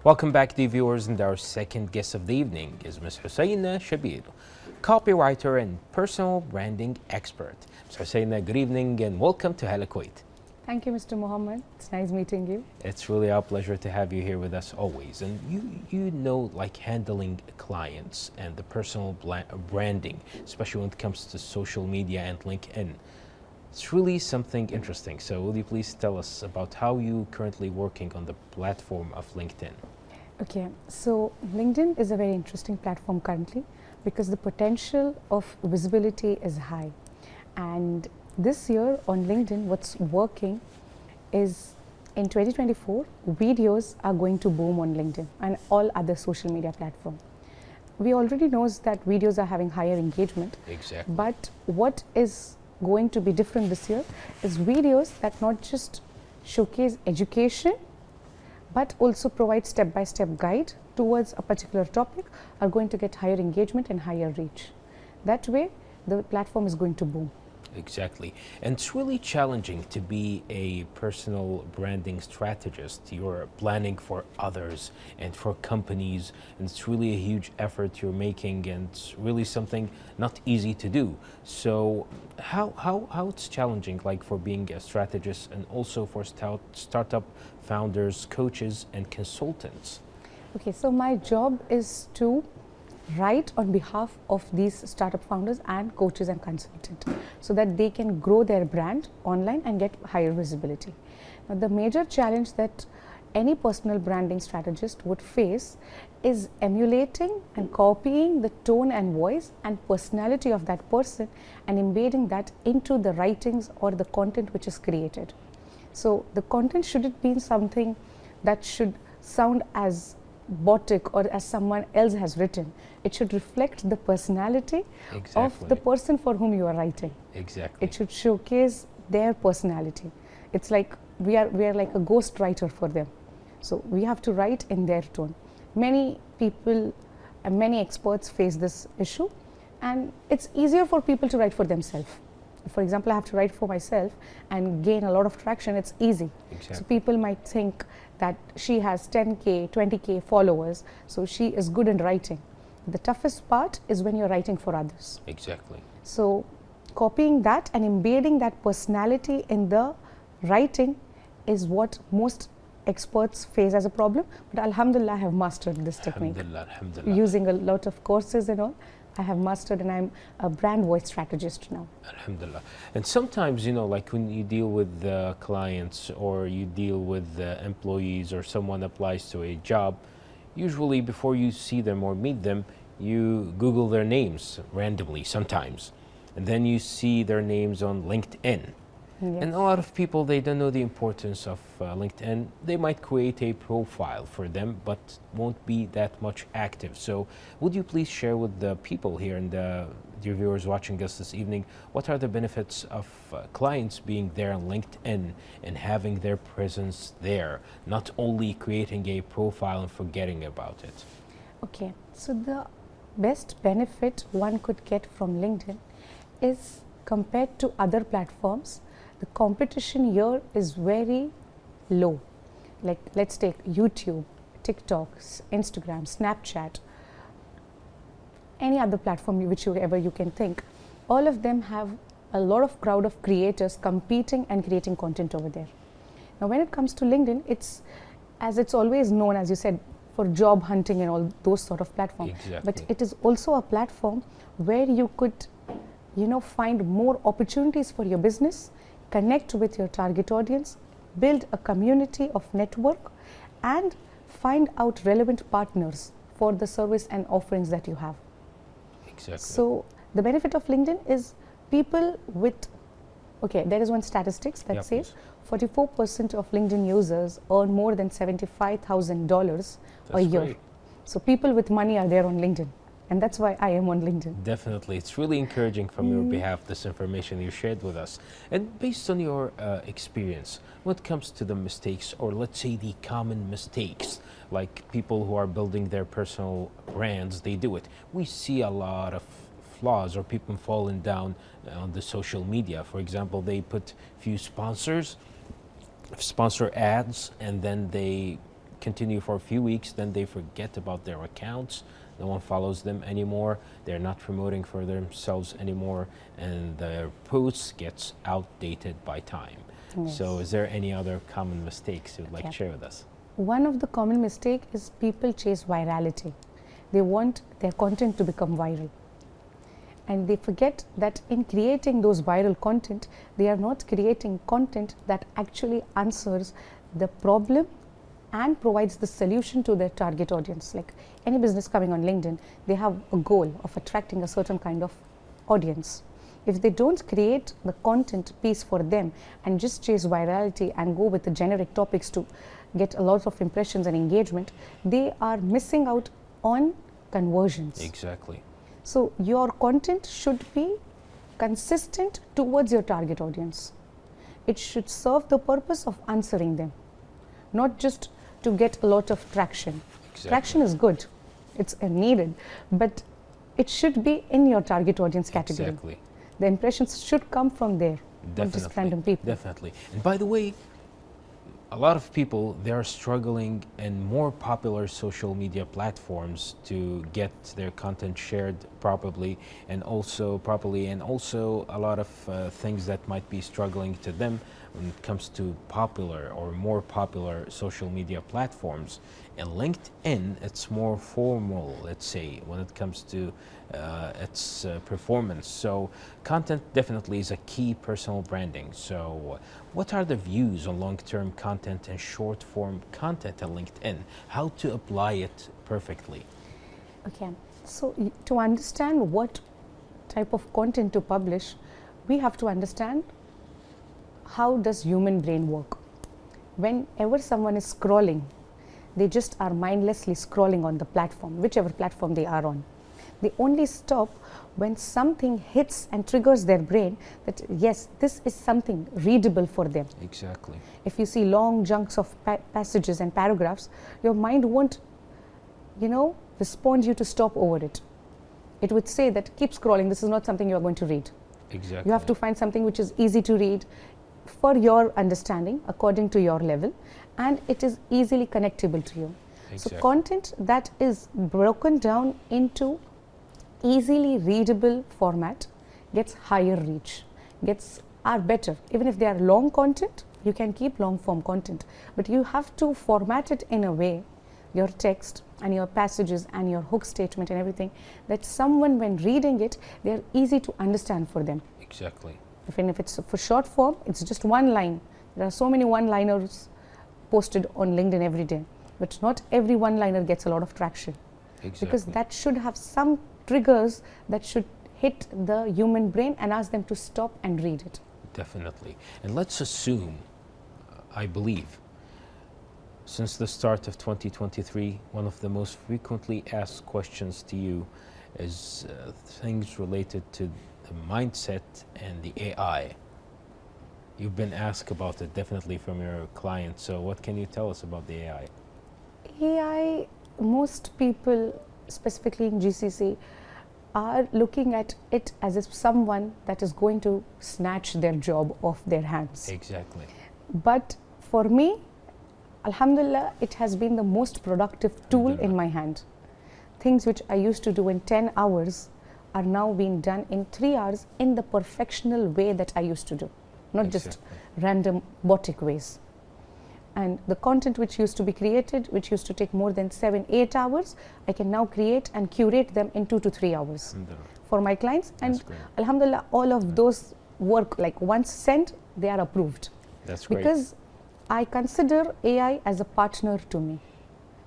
Welcome back, dear viewers, and our second guest of the evening is Ms. Husaina Shabbir, copywriter and personal branding expert. Ms. Husaina, good evening and welcome to Hala, Kuwait. Thank you, Mr. Mohammed. It's nice meeting you. It's really our pleasure to have you here with us always. And you know, like handling clients and the personal branding, especially when it comes to social media and LinkedIn. It's really something interesting. So will you please tell us about how you currently working on the platform of LinkedIn? Okay, so LinkedIn is a very interesting platform currently because the potential of visibility is high. And this year on LinkedIn, what's working is in 2024, videos are going to boom on LinkedIn and all other social media platforms. We already know that videos are having higher engagement. Exactly. But what is going to be different this year is videos that not just showcase education, but also provide step-by-step guide towards a particular topic are going to get higher engagement and higher reach. That way, the platform is going to boom. Exactly. And it's really challenging to be a personal branding strategist. You're planning for others and for companies, and it's really a huge effort you're making, and it's really something not easy to do. So how it's challenging, like for being a strategist and also for startup founders, coaches, and consultants? Okay, so my job is to write on behalf of these startup founders and coaches and consultants so that they can grow their brand online and get higher visibility. Now, the major challenge that any personal branding strategist would face is emulating and copying the tone and voice and personality of that person and embedding that into the writings or the content which is created. So the content shouldn't be something that should sound as botic or as someone else has written. It should reflect the personality of the person for whom you are writing. Exactly. It should showcase their personality. It's like we are like a ghost writer for them. So we have to write in their tone. Many people and many experts face this issue, and it's easier for people to write for themselves. For example, I have to write for myself and gain a lot of traction. It's easy. Exactly. So people might think that she has 10K, 20K followers, so she is good in writing. The toughest part is when you're writing for others. Exactly. So copying that and embedding that personality in the writing is what most experts face as a problem. But Alhamdulillah, I have mastered this technique. Alhamdulillah, alhamdulillah. Using a lot of courses and all, I have mastered, and I'm a brand voice strategist now. Alhamdulillah. And sometimes, you know, like when you deal with clients or you deal with employees or someone applies to a job, usually before you see them or meet them, you Google their names randomly sometimes. And then you see their names on LinkedIn. Yes. And a lot of people, they don't know the importance of LinkedIn. They might create a profile for them, but won't be that much active. So would you please share with the people here and dear viewers watching us this evening, what are the benefits of clients being there on LinkedIn and having their presence there, not only creating a profile and forgetting about it? Okay, so the best benefit one could get from LinkedIn is, compared to other platforms, the competition here is very low. Like, let's take YouTube, TikTok, Instagram, Snapchat, any other platform whichever you can think. All of them have a lot of crowd of creators competing and creating content over there. Now, when it comes to LinkedIn, it's, as it's always known, as you said, for job hunting and all those sort of platforms. Exactly. But it is also a platform where you could, find more opportunities for your business, connect with your target audience, build a community of network, and find out relevant partners for the service and offerings that you have. Exactly. So the benefit of LinkedIn is people with, there is one statistics that says 44% of LinkedIn users earn more than $75,000 a year. Great. So people with money are there on LinkedIn. And that's why I am on LinkedIn. Definitely. It's really encouraging from your behalf, this information you shared with us. And based on your experience, when it comes to the mistakes, or let's say the common mistakes, like people who are building their personal brands, they do it. We see a lot of flaws or people falling down on the social media. For example, they put few sponsor ads, and then they continue for a few weeks, then they forget about their accounts. No one follows them anymore. They're not promoting for themselves anymore, and their posts gets outdated by time. Yes. So is there any other common mistakes you'd like to Okay. share with us? One of the common mistake is people chase virality. They want their content to become viral. And they forget that in creating those viral content, they are not creating content that actually answers the problem and provides the solution to their target audience. Like any business coming on LinkedIn, they have a goal of attracting a certain kind of audience. If they don't create the content piece for them and just chase virality and go with the generic topics to get a lot of impressions and engagement, they are missing out on conversions. Exactly. So your content should be consistent towards your target audience. It should serve the purpose of answering them, not just to get a lot of traction. Exactly. Traction is good, it's needed, but it should be in your target audience category. Exactly. The impressions should come from there, not just random people. Definitely. And by the way, a lot of people, they are struggling in more popular social media platforms to get their content shared properly and also a lot of things that might be struggling to them when it comes to popular or more popular social media platforms. In LinkedIn, it's more formal, let's say, when it comes to its performance. So content definitely is a key personal branding. So what are the views on long-term content and short-form content on LinkedIn? How to apply it perfectly? Okay, so to understand what type of content to publish, we have to understand how does human brain work. Whenever someone is scrolling, they just are mindlessly scrolling on the platform, whichever platform they are on. They only stop when something hits and triggers their brain that yes, this is something readable for them. Exactly. If you see long chunks of passages and paragraphs, your mind won't, respond you to stop over it. It would say that keep scrolling, this is not something you're going to read. Exactly. You have to find something which is easy to read for your understanding according to your level, and it is easily connectable to you. Exactly. So content that is broken down into easily readable format gets higher reach, are better. Even if they are long content, you can keep long form content, but you have to format it in a way, your text and your passages and your hook statement and everything, that someone when reading it, they are easy to understand for them. Exactly. If it's for short form, it's just one line. There are so many one-liners posted on LinkedIn every day, but not every one-liner gets a lot of traction. Exactly. Because that should have some triggers that should hit the human brain and ask them to stop and read it. Definitely. And let's assume, I believe, since the start of 2023, one of the most frequently asked questions to you is things related to the mindset and the AI. You've been asked about it definitely from your clients. So what can you tell us about the AI? AI, most people, specifically in GCC, are looking at it as if someone that is going to snatch their job off their hands. Exactly. But for me, Alhamdulillah, it has been the most productive tool in my hand. Things which I used to do in 10 hours are now being done in 3 hours in the perfectional way that I used to do, not just random botic ways. And the content which used to be created, which used to take more than 7-8 hours, I can now create and curate them in 2 to 3 hours for my clients. And Alhamdulillah, all of those work, like once sent, they are approved. That's great. Because I consider AI as a partner to me,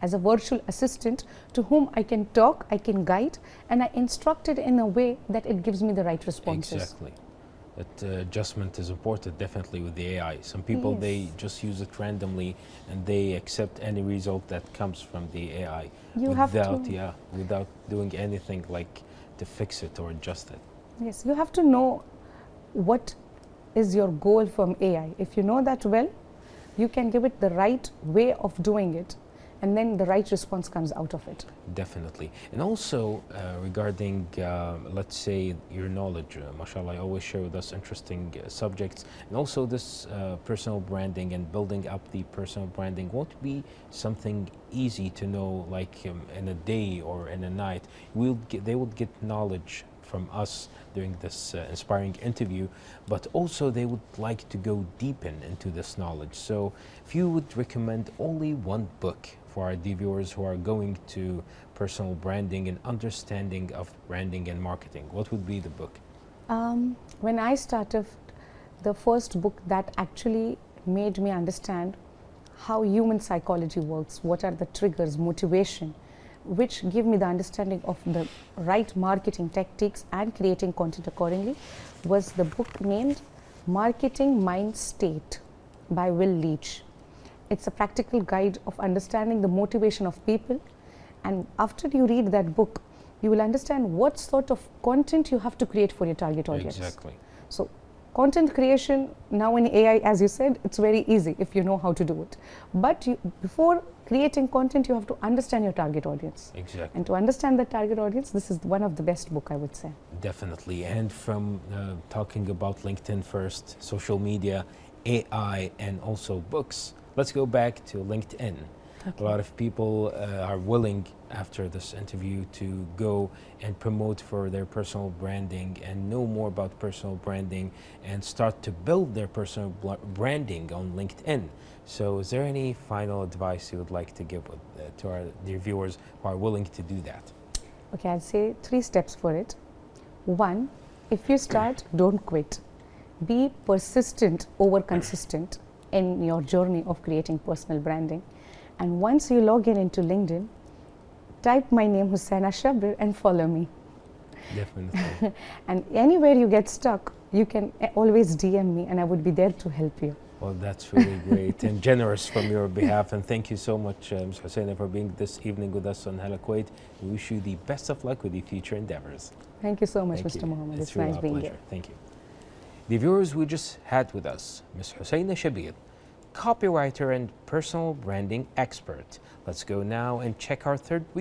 as a virtual assistant to whom I can talk, I can guide, and I instruct it in a way that it gives me the right responses. Exactly. That adjustment is important, definitely, with the AI. Some people, they just use it randomly and they accept any result that comes from the AI without doing anything like to fix it or adjust it. Yes, you have to know what is your goal from AI. If you know that well, you can give it the right way of doing it, and then the right response comes out of it. Definitely. And also regarding, let's say, your knowledge, mashallah, you always share with us interesting subjects. And also this personal branding and building up the personal branding won't be something easy to know like in a day or in a night. They would get knowledge from us during this inspiring interview, but also they would like to go deepen into this knowledge. So if you would recommend only one book for our viewers who are going to personal branding and understanding of branding and marketing, what would be the book? When I started, the first book that actually made me understand how human psychology works, what are the triggers, motivation, which give me the understanding of the right marketing tactics and creating content accordingly, was the book named Marketing Mind State by Will Leach. It's a practical guide of understanding the motivation of people, and after you read that book, you will understand what sort of content you have to create for your target audience. Exactly. So content creation now in AI, as you said, it's very easy if you know how to do it. But before creating content, you have to understand your target audience. Exactly. And to understand the target audience, this is one of the best book, I would say. Definitely. And from talking about LinkedIn first, social media, AI, and also books, let's go back to LinkedIn. Okay. A lot of people are willing after this interview to go and promote for their personal branding and know more about personal branding and start to build their personal branding on LinkedIn. So is there any final advice you would like to give to our dear viewers who are willing to do that? Okay, I'd say 3 steps for it. 1, if you start, don't quit. Be persistent over consistent in your journey of creating personal branding. And once you log in into LinkedIn, type my name Husaina Shabbir and follow me. Definitely. And anywhere you get stuck, you can always DM me and I would be there to help you. Well, that's really great and generous from your behalf. And thank you so much, Ms. Husaina, for being this evening with us on Hala Kuwait. We wish you the best of luck with your future endeavors. Thank you so much, Thank Mr. you. Mohammed. It's really nice our being pleasure. here. Thank you. The viewers we just had with us, Ms. Husaina Shabbir, copywriter and personal branding expert. Let's go now and check our third